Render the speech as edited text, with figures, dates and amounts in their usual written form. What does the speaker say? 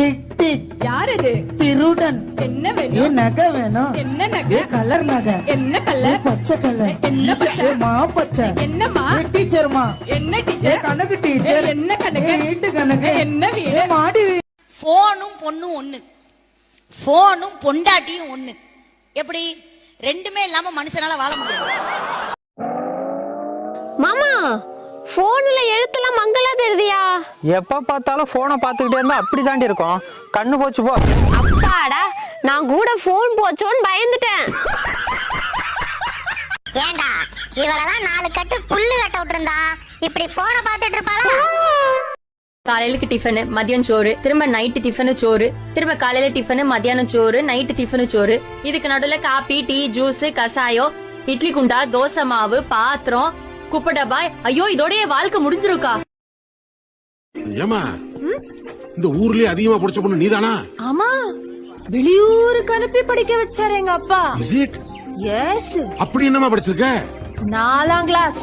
Tick tick. யார் இது? திருடன். என்ன ஏ வேணும்? நகை வேணும். என்ன நகை? ஏ கலர் நகை. என்ன ஏ கலர்? பச்சை கலர். என்ன பச்சை? ஏ மா பச்சை. என்னம்மா? ஏ டீச்சர்மா. என்ன ஏ டீச்சர்? கணக்கு டீச்சர். என்ன கணக்கு? ஏ வீட்டு கணக்கு. என்ன ஏ வீடு? மாடி வீடு. போனும் பொண்ணும் ஒண்ணு, போனும் பொண்டாட்டியும் ஒண்ணு. எப்படி ரெண்டுமே இல்லாம மனுஷனால வாழ முடியாது. மாமா போன்ல எழுத்தெல்லாம் மங்களா தெரியுதியா? எப்ப பார்த்தாலும் போனை பார்த்துக்கிட்டே இருந்தா அப்படி தாண்டி இருக்கும். கண்ணு போச்சு போ. அப்பாடா, நான் கூட போன் போச்சோன்னு பயந்துட்டேன். ஏண்டா இவரெல்லாம் 4 கட்டு புல்லு கட்ட விட்டுருந்தா இப்படி போன பாத்துட்டு இருப்பாளா? காலையிலுக்கு டிஃபனு, மதியம் சோறு, திரும்ப நைட்டு டிஃபனு சோறு, திரும்ப காலையில டிஃபனு, மத்தியானம் சோறு, நைட்டு டிஃபனு சோறு. இதுக்கு நடுவுல காபி, டீ, ஜூஸ், கசாயம், இட்லி குண்டா, தோசை மாவு, பாத்திரம், குப்பை டப்பாய். ஐயோ, இதோடய வாழ்க்கை முடிஞ்சிருக்கா? ஏமா இந்த ஊர்லயே அதிகமா படிச்ச பொண்ணு நீதானா? ஆமா, வெளியூருக்கு அனுப்பி படிக்க வச்சாரு எங்க அப்பா. Is it? எஸ், அப்படி என்னமா படிச்சிருக்க? 4ஆம் கிளாஸ்.